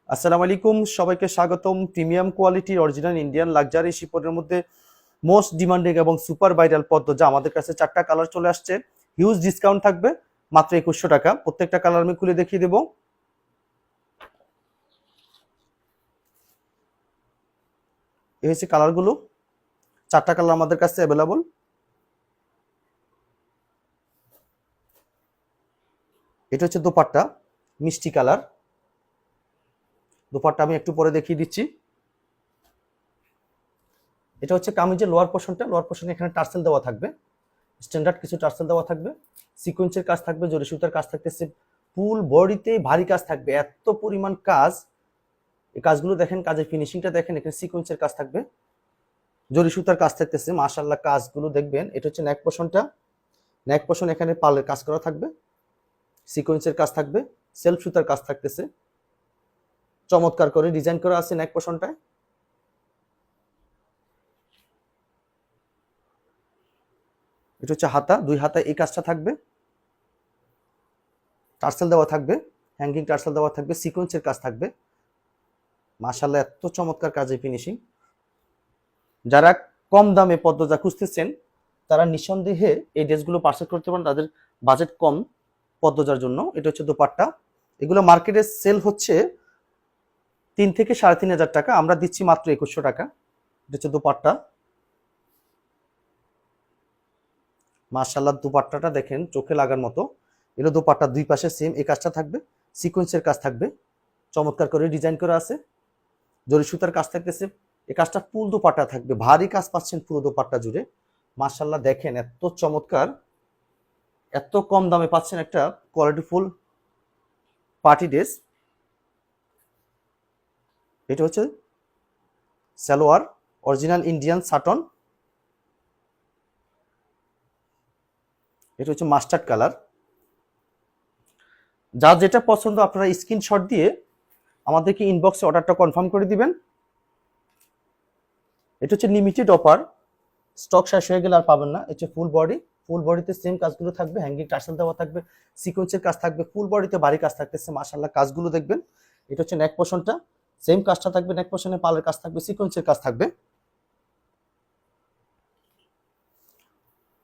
আসসালামু আলাইকুম, সবাইকে স্বাগতম। প্রিমিয়াম কোয়ালিটির অরিজিনাল ইন্ডিয়ান লাক্সারি শিপনের মধ্যে মোস্ট ডিমান্ডিং এবং সুপার ভাইরাল পদ্ম, যা আমাদের কাছে 4টা কালার চলে আসছে। হিউজ ডিসকাউন্ট থাকবে, মাত্র 2100 টাকা। প্রত্যেকটা কালার আমি খুলে দেখিয়ে দেবো। এই হচ্ছে কালারগুলো, 4টা কালার আমাদের কাছে অ্যাভেলেবল। এটা হচ্ছে দোপাট্টা, মিষ্টি কালার। দোপাট্টা আমি একটু পরে দেখিয়ে দিচ্ছি। এটা হচ্ছে কামিজের লোয়ার পোর্শনটা। লোয়ার পোর্শনে এখানে টার্সেল দেওয়া থাকবে, স্ট্যান্ডার্ড কিছু টার্সেল দেওয়া থাকবে, সিকোয়েন্সের কাজ থাকবে, জরি সুতার কাজ থাকতেছে, ফুল বডিতে ভারী কাজ থাকবে, এত পরিমাণ কাজ। এই কাজগুলো দেখেন, কাজের ফিনিশিংটা দেখেন, এখানে সিকোয়েন্সের কাজ থাকবে, জরি সুতার কাজ থাকতেছে, মাশাআল্লাহ কাজগুলো দেখবেন। এটা হচ্ছে নেক পোর্শনটা। নেক পোর্শন এখানে পালের কাজ করা থাকবে, সিকোয়েন্সের কাজ থাকবে, সেলফ সুতার কাজ থাকতেছে, চমৎকার করে ডিজাইন করা আছে নেক পোর্শনটায়। এটা হচ্ছে হাতা, 2 হাতা এই কাজটা থাকবে, টার্সেল দেওয়া থাকবে, হ্যাঙ্গিং টার্সেল দেওয়া থাকবে, সিকোয়েন্সের কাজ থাকবে। মাশাআল্লাহ এত চমৎকার কাজের ফিনিশিং। যারা কম দামে পদ্মজা খুঁজতেছেন তারা নিঃসন্দেহে এই ড্রেসগুলো পারচেজ করতে পারেন, তাদের বাজেট কম পদ্মজার জন্য। এটা হচ্ছে দোপাট্টা। এগুলো মার্কেটে সেল হচ্ছে 3 থেকে 3500 টাকা, আমরা দিচ্ছি মাত্র 2100 টাকা। এটা হচ্ছে দোপাট্টা। মাশাআল্লাহ দোপাট্টাটা দেখেন, চোখে লাগার মতো। এগুলো দোপাট্টা, 2 পাশে সেম এই কাজটা থাকবে, সিকোয়েন্সের কাজ থাকবে, চমৎকার করে ডিজাইন করা আছে, জরি সুতার কাজ থাকতেছে। এই কাজটা ফুল দোপাট্টা থাকবে, ভারী কাজ পাচ্ছেন পুরো দোপাট্টা জুড়ে। মাশাআল্লাহ দেখেন এত চমৎকার, এত কম দামে পাচ্ছেন একটা কোয়ালিটিফুল পার্টি ড্রেস। এটা হচ্ছে সালোয়ার, অরিজিনাল ইন্ডিয়ান সাটন। এটা হচ্ছে মাস্টার্ড কালার। যা যেটা পছন্দ আপনারা স্ক্রিনশট দিয়ে আমাদেরকে ইনবক্সে অর্ডারটা কনফার্ম করে দিবেন। এটা হচ্ছে লিমিটেড অফার, স্টক শেষ হয়ে গেলে আর পাবেন না। এটা ফুল বডি, ফুল বডিতে সেম কাজগুলো থাকবে, হ্যাঙ্গিং টার্সেল দেওয়া থাকবে, সিকোয়েন্সের কাজ থাকবে, ফুল বডিতে ভারী কাজ থাকতেছে। মাশাআল্লাহ কাজগুলো দেখবেন। এটা হচ্ছে নেক পোর্শনটা, সেম কাজটা থাকবে, নেক পোর্শনে পালের কাজ থাকবে, সিকোয়েন্সের কাজ থাকবে।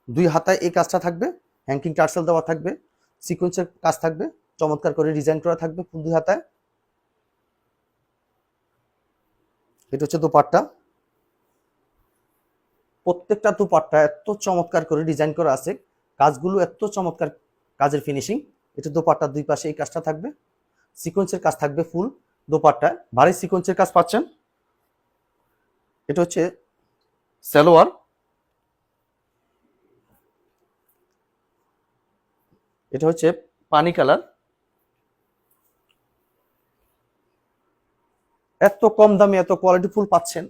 2 হাতায় এই কাজটা থাকবে, হ্যাঙ্গিং টার্সেল দেওয়া থাকবে, সিকোয়েন্সের কাজ থাকবে, চমৎকার করে ডিজাইন করা থাকবে ফুল 2 হাতায়। এটা হচ্ছে দোপাট্টা। প্রত্যেকটা দোপাট্টা এত চমৎকার করে ডিজাইন করা আছে, কাজগুলো এত চমৎকার, কাজের ফিনিশিং। এটা দোপাট্টার 2 পাশে এই কাজটা থাকবে, সিকোয়েন্সের কাজ থাকবে ফুল দোপাট্টায়, ভারী সিকোয়েন্সের কাজ পাচ্ছেন। এটা হচ্ছে সালোয়ার। এটা হচ্ছে পানি কালার। এত কম দামে এত কোয়ালিটি ফুল পাচ্ছেন।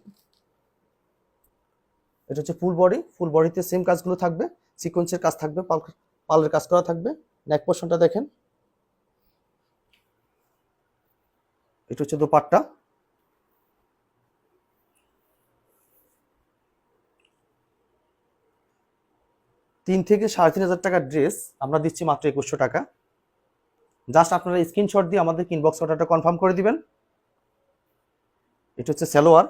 এটা হচ্ছে ফুল বডি, ফুল বডিতে সেম কাজগুলো থাকবে, সিকোয়েন্সের কাজ থাকবে, পালের কাজ করা থাকবে। নেক পোর্শনটা দেখেন। এটা হচ্ছে দোপাট্টা। তিন থেকে 3500 টাকার ড্রেস আমরা দিচ্ছি মাত্র 2100 টাকা। জাস্ট আপনারা স্ক্রিনশট দিয়ে আমাদের ইনবক্স অর্ডারটা কনফার্ম করে দিবেন। এটা হচ্ছে সালোয়ার।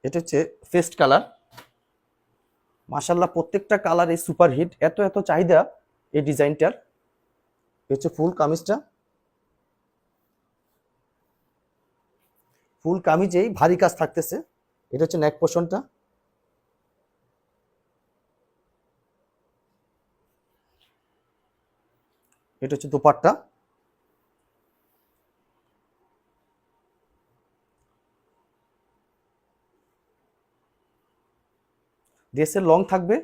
এটা হচ্ছে ফেস্ট কালার। মাশাআল্লাহ প্রত্যেকটা কালার এই সুপার হিট, এত এত চাহিদা এই ডিজাইনটার। হচ্ছে ফুল কামিজটা, ফুল কামিজেই ভারী কাজ থাকতেছে। এটা হচ্ছে নেক পোর্শনটা। এটা হচ্ছে দোপাট্টা। ড্রেসের লং থাকবে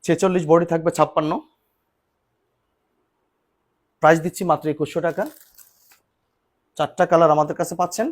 46, বডি থাকবে 56। প্রাইস দিচ্ছি মাত্র 2100 টাকা। 4টা কালার আমাদের কাছে পাচ্ছেন।